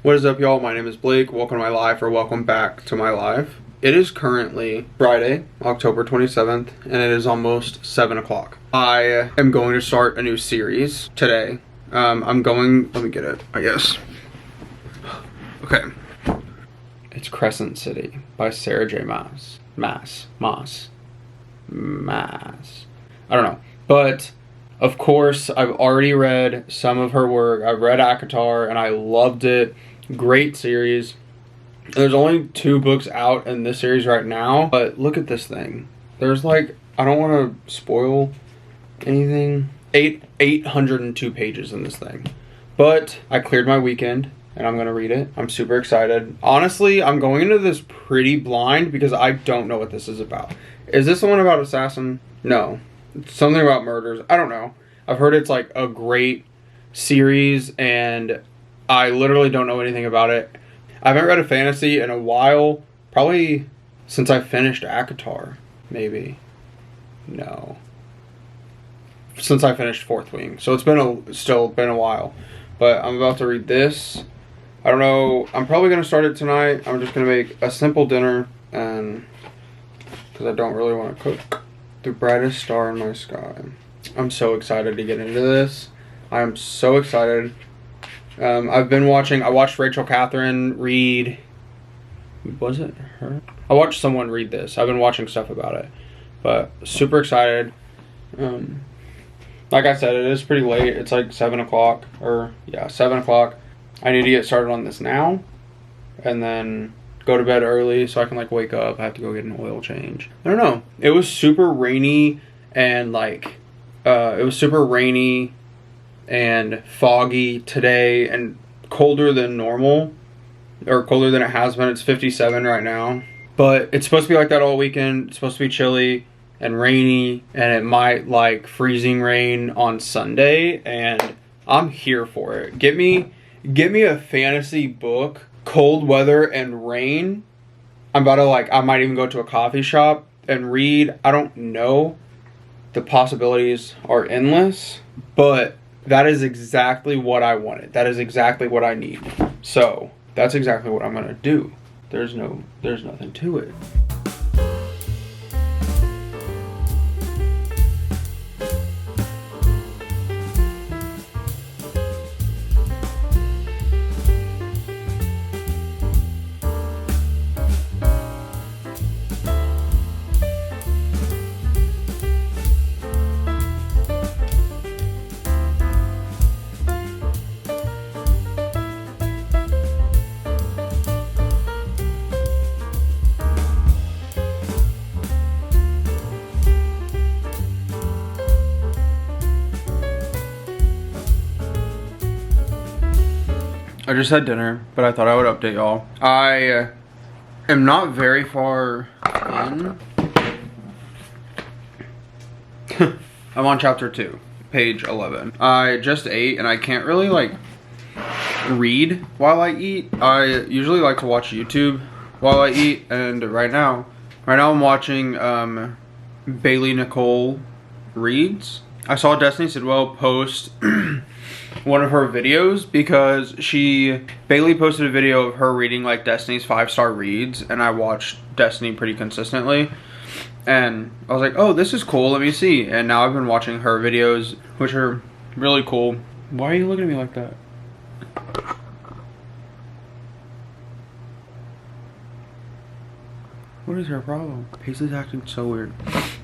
What is up, y'all? My name is Blake. Welcome to my live, or welcome back to my live. It is currently Friday, October 27th, and it is almost 7 o'clock. I am going to start a new series today. Let me get it, I guess. Okay. It's Crescent City by Sarah J. Maas. I don't know. But, of course, I've already read some of her work. I've read ACOTAR, and I loved it. Great series. There's only 2 books out in this series right now, but look at this thing. There's like, I don't want to spoil anything. 802 pages in this thing. But I cleared my weekend, and I'm going to read it. I'm super excited. Honestly, I'm going into this pretty blind because I don't know what this is about. Is this the one about assassin? No. It's something about murders. I don't know. I've heard it's like a great series, and I literally don't know anything about it. I haven't read a fantasy in a while. Probably since I finished ACOTAR. Maybe. No. Since I finished Fourth Wing. So it's still been a while. But I'm about to read this. I don't know. I'm probably going to start it tonight. I'm just going to make a simple dinner. And because I don't really want to cook. The brightest star in my sky. I'm so excited to get into this. I am so excited. I watched Rachel Catherine read, was it her? I watched someone read this. I've been watching stuff about it, but super excited. Like I said, it is pretty late. It's like 7 o'clock, 7 o'clock. I need to get started on this now, and then go to bed early so I can like wake up. I have to go get an oil change. I don't know. It was super rainy and and foggy today, and colder than normal, or colder than it has been. It's 57 right now, but it's supposed to be like that all weekend. It's supposed to be chilly and rainy, and it might like freezing rain on Sunday, and I'm here for it. Get me a fantasy book, cold weather and rain. I might even go to a coffee shop and read. I don't know. The possibilities are endless, but that is exactly what I wanted. That is exactly what I need. So that's exactly what I'm gonna do. There's nothing to it. I just had dinner, but I thought I would update y'all. I am not very far in. I'm on chapter 2, page 11. I just ate, and I can't really like read while I eat. I usually like to watch YouTube while I eat, and right now I'm watching Bailey Nicole Reads. I saw Destiny Sidwell post one of her videos because Bailey posted a video of her reading like Destiny's 5-star reads, and I watched Destiny pretty consistently, and I was like, oh, this is cool, let me see. And now I've been watching her videos, which are really cool. Why are you looking at me like that? What is her problem? Paisley's acting so weird.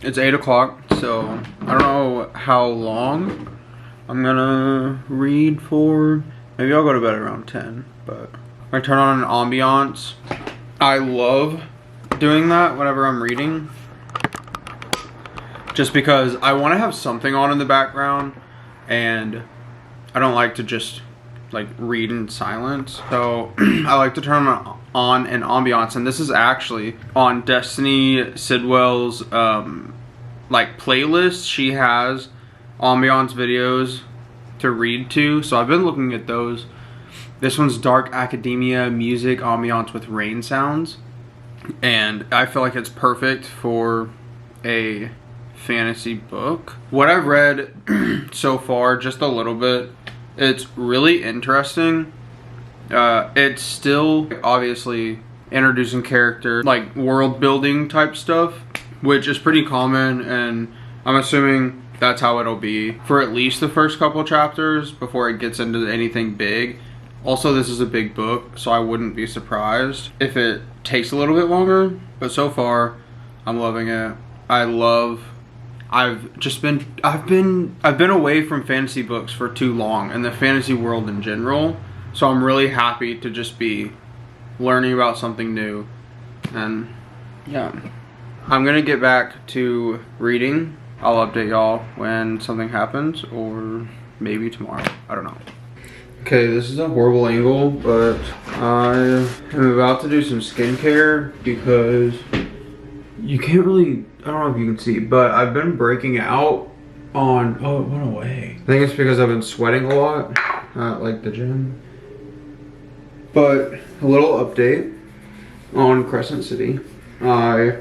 It's 8 o'clock, so I don't know how long I'm gonna read for. Maybe I'll go to bed around 10, but I turn on an ambiance. I love doing that whenever I'm reading, just because I want to have something on in the background, and I don't like to just like read in silence. So I like to turn on an ambiance, and this is actually on Destiny Sidwell's like playlist. She has ambiance videos to read to, so I've been looking at those. This one's Dark Academia Music Ambiance with Rain Sounds, and I feel like it's perfect for a fantasy book. What I've read so far, just a little bit, it's really interesting. It's still obviously introducing character, like world building type stuff, which is pretty common, and I'm assuming that's how it'll be for at least the first couple chapters before it gets into anything big. Also, this is a big book, so I wouldn't be surprised if it takes a little bit longer, but so far I'm loving it. I've been away from fantasy books for too long, and the fantasy world in general, so I'm really happy to just be learning about something new. And yeah, I'm gonna get back to reading. I'll update y'all when something happens, or maybe tomorrow, I don't know. Okay, this is a horrible angle, but I am about to do some skincare because you can't really, I don't know if you can see, but I've been breaking out on, oh, it went away. I think it's because I've been sweating a lot at like the gym. But a little update on Crescent City. I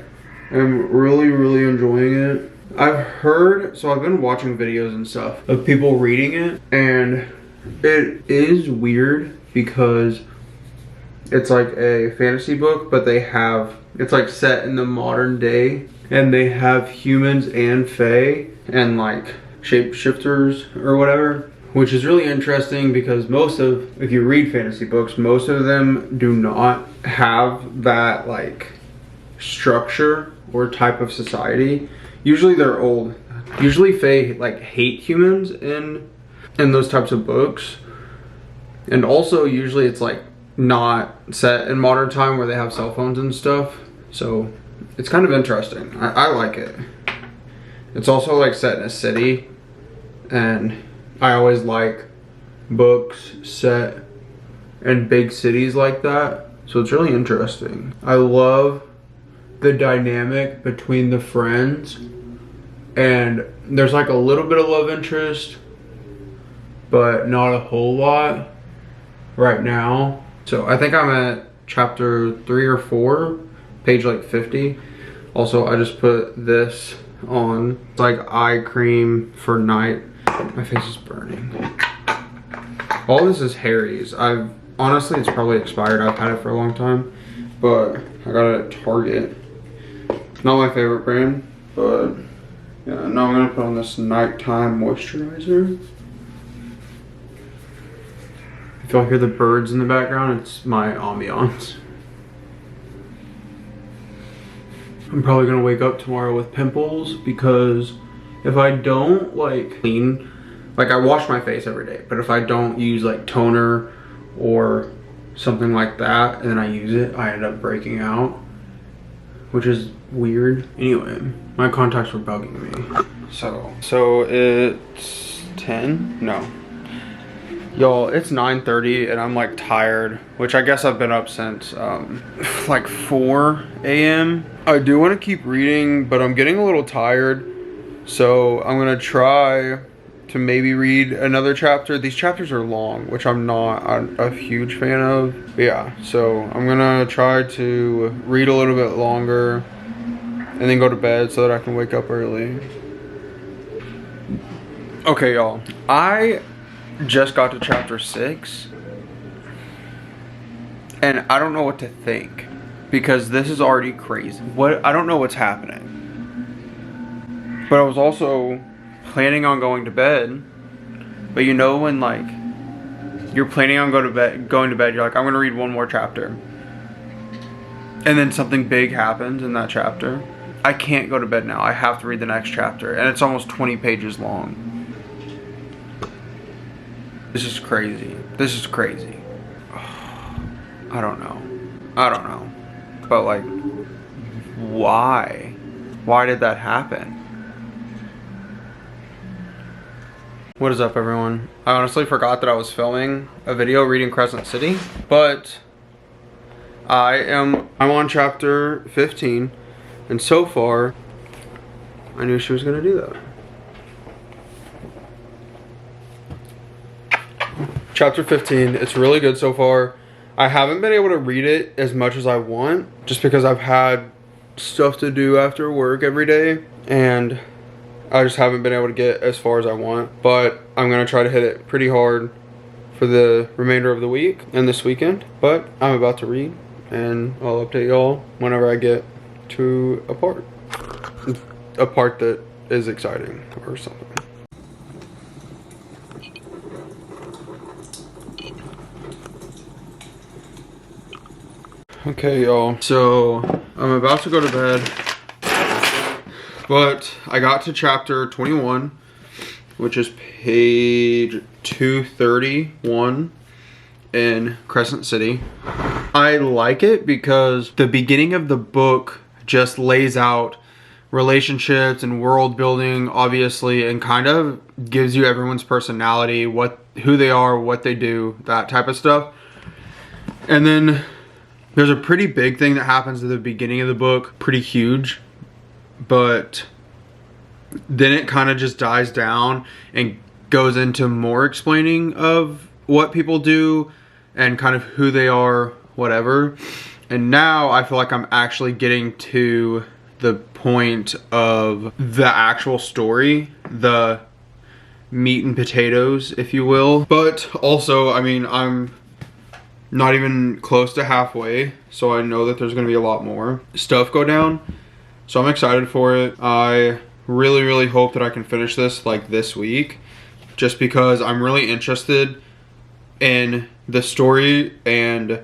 am really enjoying it. I've heard, so I've been watching videos and stuff of people reading it, and it is weird because it's like a fantasy book, but it's like set in the modern day, and they have humans and fae and like shapeshifters or whatever, which is really interesting because if you read fantasy books, most of them do not have that like structure or type of society. Usually they're old. Usually fae like hate humans in those types of books. And also usually it's like not set in modern time where they have cell phones and stuff. So it's kind of interesting. I like it. It's also like set in a city, and I always like books set in big cities like that. So it's really interesting. I love the dynamic between the friends, and there's like a little bit of love interest, but not a whole lot right now. So I think I'm at chapter 3 or 4, page like 50. Also, I just put this on. It's like eye cream for night. My face is burning. All this is Harry's. Honestly, it's probably expired. I've had it for a long time, but I got it at Target. Not my favorite brand, but yeah, now I'm gonna put on this nighttime moisturizer. If y'all hear the birds in the background, it's my ambiance. I'm probably gonna wake up tomorrow with pimples because if I don't like clean, like I wash my face every day, but if I don't use like toner or something like that and then I use it, I end up breaking out, which is weird. Anyway, my contacts were bugging me. So it's 10? No. Y'all, it's 9:30 and I'm like tired, which I guess I've been up since like 4 a.m. I do want to keep reading, but I'm getting a little tired. So I'm gonna try to maybe read another chapter. These chapters are long, which I'm not a huge fan of. But yeah, so I'm gonna try to read a little bit longer and then go to bed so that I can wake up early. Okay, y'all, I just got to chapter 6 and I don't know what to think because this is already crazy. I don't know what's happening. But I was also planning on going to bed. But you know when like you're planning on going to bed, you're like, I'm gonna read one more chapter. And then something big happens in that chapter. I can't go to bed now. I have to read the next chapter. And it's almost 20 pages long. This is crazy. This is crazy. I don't know. But like, why? Why did that happen? What is up, everyone? I honestly forgot that I was filming a video reading Crescent City, but I'm on chapter 15, and so far, I knew she was gonna do that. Chapter 15, it's really good so far. I haven't been able to read it as much as I want, just because I've had stuff to do after work every day, and I just haven't been able to get as far as I want. But I'm gonna try to hit it pretty hard for the remainder of the week and this weekend. But I'm about to read, and I'll update y'all whenever I get to a part that is exciting or something. Okay, y'all, so I'm about to go to bed, but I got to chapter 21, which is page 231 in Crescent City. I like it because the beginning of the book just lays out relationships and world building, obviously, and kind of gives you everyone's personality, who they are, what they do, that type of stuff. And then there's a pretty big thing that happens at the beginning of the book, pretty huge, but then it kind of just dies down and goes into more explaining of what people do and kind of who they are, whatever. And now I feel like I'm actually getting to the point of the actual story, the meat and potatoes, if you will. But also, I mean, I'm not even close to halfway, so I know that there's gonna be a lot more stuff go down. So I'm excited for it. I really hope that I can finish this like this week, just because I'm really interested in the story, and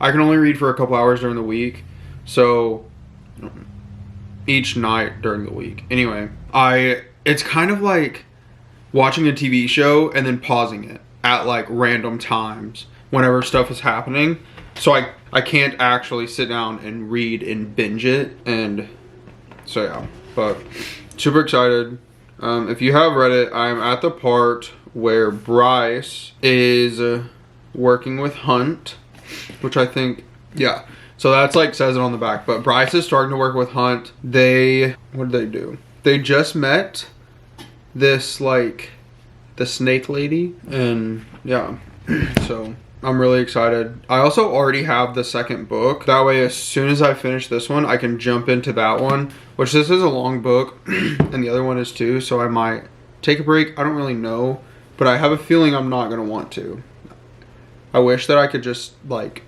I can only read for a couple hours during the week, so each night during the week. Anyway, it's kind of like watching a TV show and then pausing it at like random times whenever stuff is happening. So I can't actually sit down and read and binge it, and so yeah, but super excited. If you have read it, I'm at the part where Bryce is working with Hunt, which I think, yeah, so that's like says it on the back, but Bryce is starting to work with Hunt. What did they do? They just met this, like, the snake lady, and yeah, so I'm really excited. I also already have the second book. That way, as soon as I finish this one, I can jump into that one, which this is a long book, and the other one is too, so I might take a break. I don't really know, but I have a feeling I'm not gonna want to. I wish that I could just, like,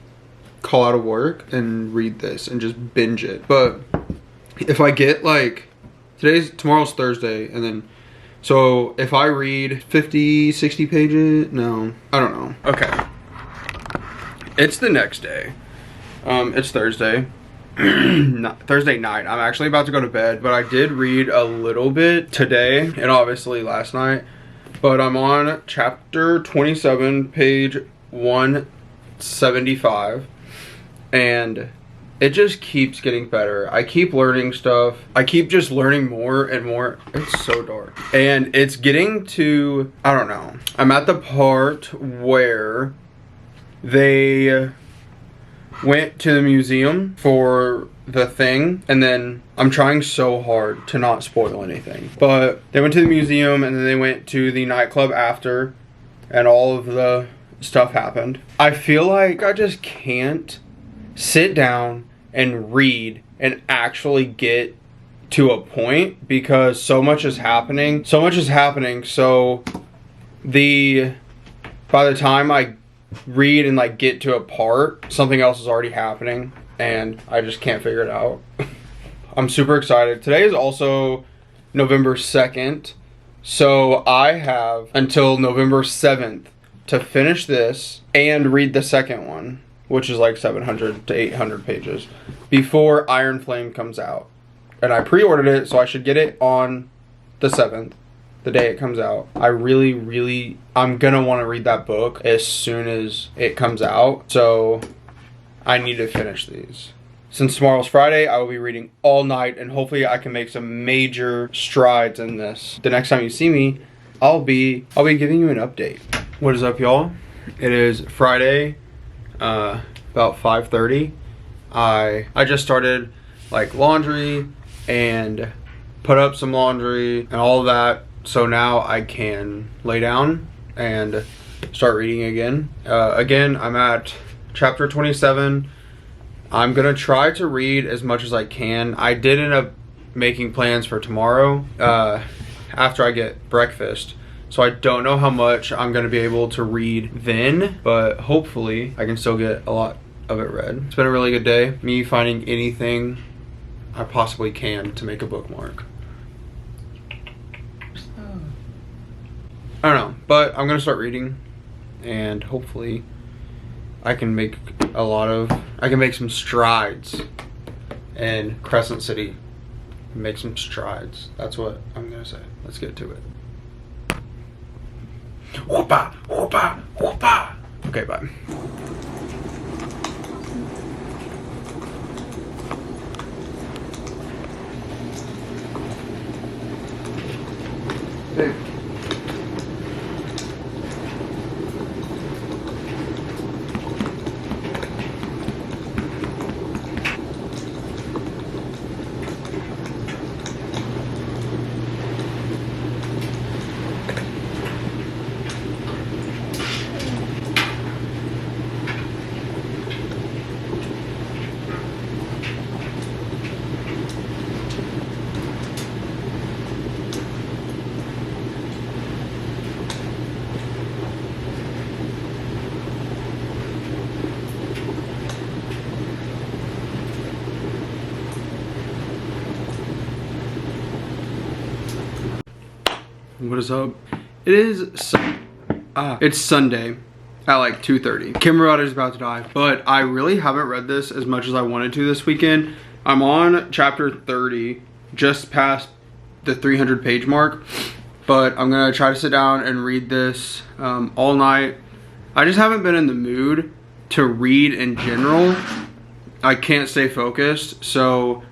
call out of work and read this and just binge it. But if I get, like, tomorrow's Thursday, and then, so if I read 50, 60 pages, no, I don't know. Okay. It's the next day. It's Thursday. Thursday night. I'm actually about to go to bed, but I did read a little bit today and obviously last night. But I'm on chapter 27, page 175, and it just keeps getting better. I keep learning stuff. I keep just learning more and more. It's so dark. And it's getting to, I don't know. I'm at the part where they went to the museum for the thing, and then I'm trying so hard to not spoil anything, but they went to the museum and then they went to the nightclub after, and all of the stuff happened. I feel like I just can't sit down and read and actually get to a point because so much is happening. So by the time I read and like get to a part, something else is already happening and I just can't figure it out. I'm super excited. Today is also November 2nd, so I have until November 7th to finish this and read the second one, which is like 700 to 800 pages, before Iron Flame comes out. And I pre-ordered it, so I should get it on the 7th. The day it comes out. I'm gonna want to read that book as soon as it comes out, so I need to finish these. Since tomorrow's Friday, I will be reading all night, and hopefully I can make some major strides in this. The next time you see me, I'll be giving you an update. What is up, y'all? It is Friday, about 5:30. I just started like laundry and put up some laundry and all of that. So now I can lay down and start reading again. Again, I'm at chapter 27. I'm gonna try to read as much as I can. I did end up making plans for tomorrow after I get breakfast So I don't know how much I'm gonna be able to read then, but hopefully I can still get a lot of it read. It's been a really good day. Me finding anything I possibly can to make a bookmark. I don't know, but I'm gonna start reading, and hopefully I can make some strides in Crescent City. Make some strides. That's what I'm gonna say. Let's get to it. Whoopa, whoopa, whoopa. Okay, bye. Hey. What is up? It is it's Sunday at like 2:30. Kimberly is about to die, but I really haven't read this as much as I wanted to this weekend. I'm on chapter 30, just past the 300 page mark, but I'm gonna try to sit down and read this all night. I just haven't been in the mood to read in general. I can't stay focused, so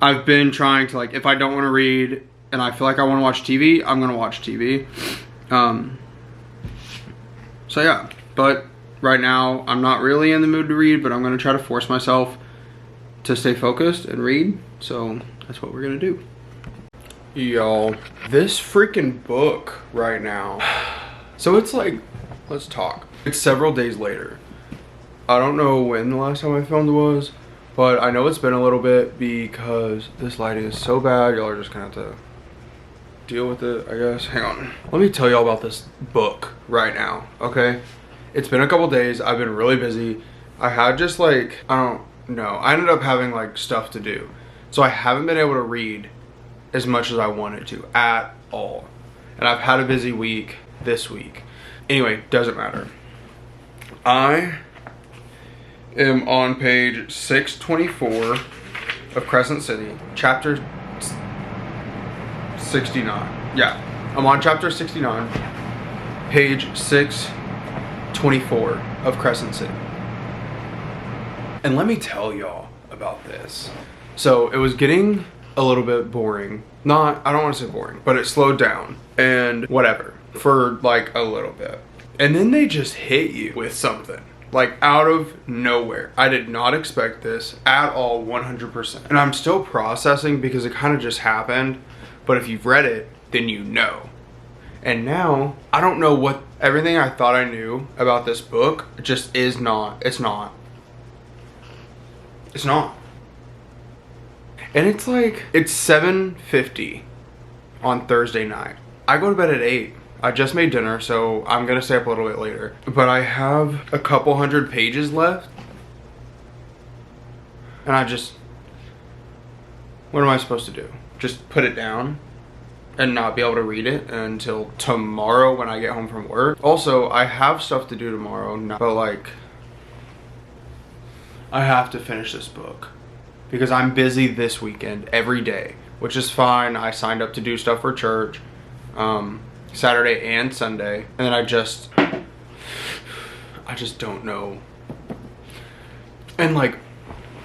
I've been trying to, like, if I don't want to read and I feel like I want to watch TV, I'm gonna watch TV. So yeah, but right now I'm not really in the mood to read, but I'm gonna try to force myself to stay focused and read. So that's what we're gonna do. Y'all, this freaking book right now. So it's like, let's talk. It's several days later. I don't know when the last time I filmed was, but I know it's been a little bit because this lighting is so bad. Y'all are just gonna have to deal with it, I guess. Hang on. Let me tell y'all about this book right now, okay? It's been a couple days. I've been really busy. I had just like, I don't know. I ended up having like stuff to do. So I haven't been able to read as much as I wanted to at all. And I've had a busy week this week. Anyway, doesn't matter. I am on page 624 of Crescent City, chapter 69. Yeah, I'm on chapter 69, page 624 of Crescent City. And let me tell y'all about this. So it was getting a little bit boring. I don't want to say boring, but it slowed down and whatever for like a little bit. And then they just hit you with something like out of nowhere. I did not expect this at all, 100%. And I'm still processing because it kind of just happened. But if you've read it, then you know. And now, I don't know what, everything I thought I knew about this book just is not. It's not. It's not. And it's like, it's 7:50 on Thursday night. I go to bed at 8. I just made dinner, so I'm gonna stay up a little bit later. But I have a couple hundred pages left. And what am I supposed to do? Just put it down and not be able to read it until tomorrow when I get home from work. Also, I have stuff to do tomorrow, but like, I have to finish this book because I'm busy this weekend every day, which is fine. I signed up to do stuff for church Saturday and Sunday, and then I just don't know. And like,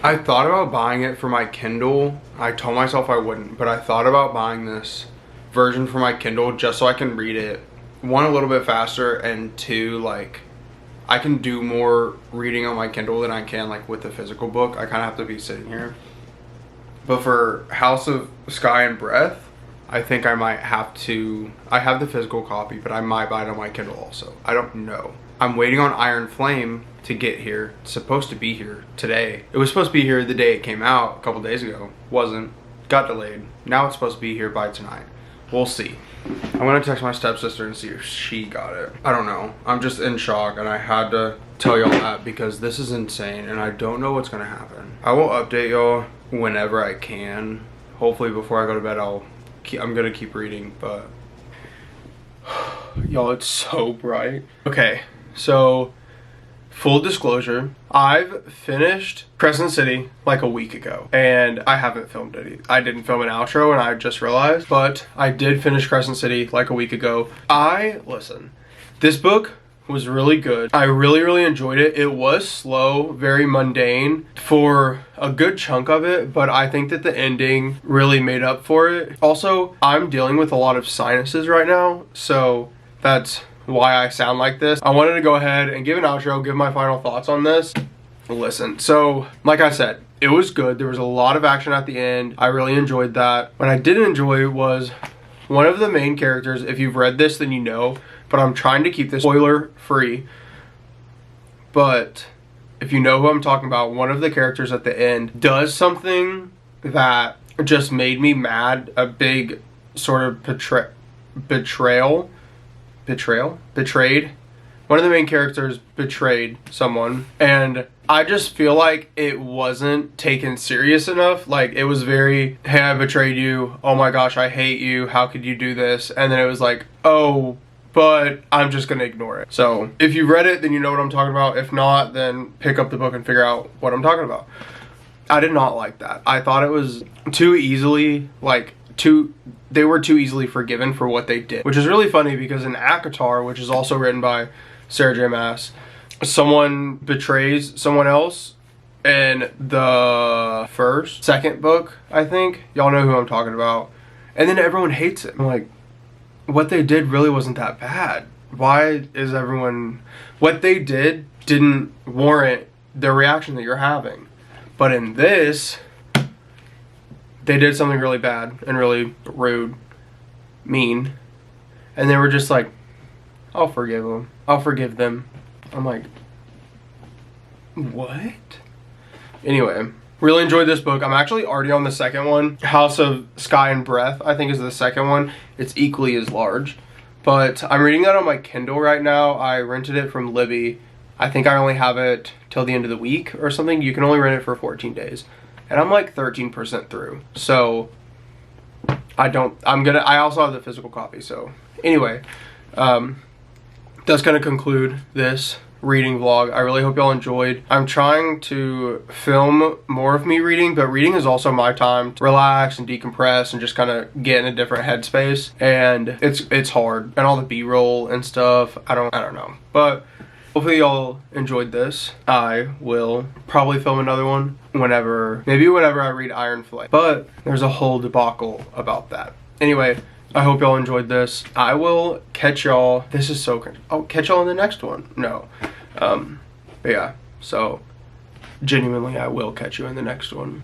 I thought about buying it for my Kindle. I told myself I wouldn't, but I thought about buying this version for my Kindle just so I can read it, one, a little bit faster, and two, like, I can do more reading on my Kindle than I can like with the physical book. I kind of have to be sitting here. But for House of Sky and Breath, I think I might have to, I have the physical copy, but I might buy it on my Kindle also. I don't know. I'm waiting on Iron Flame to get here. It's supposed to be here today. It was supposed to be here the day it came out a couple days ago. Wasn't. Got delayed. Now it's supposed to be here by tonight. we'll see. I'm gonna text my stepsister and see if she got it. I don't know. I'm just in shock, and I had to tell y'all that because this is insane and I don't know what's gonna happen. I will update y'all whenever I can. Hopefully before I go to bed I'm gonna keep reading, but y'all, it's so bright. Okay, so full disclosure, I've finished Crescent City like a week ago and I haven't filmed it. I didn't film an outro and I just realized, but I did finish Crescent City like a week ago. Listen, this book was really good. I really enjoyed it. It was slow, very mundane for a good chunk of it, but I think that the ending really made up for it. Also, I'm dealing with a lot of sinuses right now, so that's why I sound like this. I wanted to go ahead and give an outro, give my final thoughts on this. Listen, so like I said, it was good. There was a lot of action at the end. I really enjoyed that. What I didn't enjoy was one of the main characters. If you've read this, then you know, but I'm trying to keep this spoiler free. But if you know who I'm talking about, one of the characters at the end does something that just made me mad. A big sort of betrayed. One of the main characters betrayed someone, and I just feel like it wasn't taken serious enough. Like, it was very, hey, I betrayed you, oh my gosh, I hate you, how could you do this? And then it was like, oh, but I'm just gonna ignore it. So if you've read it, then you know what I'm talking about. If not, then pick up the book and figure out what I'm talking about. I did not like that. I thought it was too easily, they were too easily forgiven for what they did, which is really funny because in ACOTAR, which is also written by Sarah J. Maas, someone betrays someone else in the second book, I think. Y'all know who I'm talking about. And then everyone hates it. I'm like, what they did really wasn't that bad. Why is everyone... What they did didn't warrant the reaction that you're having. But in this, they did something really bad and really rude, mean, and they were just like, I'll forgive them. I'll forgive them. I'm like, what? Anyway, really enjoyed this book. I'm actually already on the second one. House of Sky and Breath, I think, is the second one. It's equally as large, but I'm reading that on my Kindle right now. I rented it from Libby. I think I only have it till the end of the week or something. You can only rent it for 14 days. And I'm like 13% through. So I also have the physical copy. So anyway, that's gonna conclude this reading vlog. I really hope y'all enjoyed. I'm trying to film more of me reading, but reading is also my time to relax and decompress and just kind of get in a different headspace. And it's hard, and all the B-roll and stuff. I don't know, but hopefully y'all enjoyed this. I will probably film another one maybe whenever I read Iron Flame, but there's a whole debacle about that. Anyway, I hope y'all enjoyed this. I will catch y'all. This is so cringe. I'll catch y'all in the next one. No. But yeah, so genuinely, I will catch you in the next one.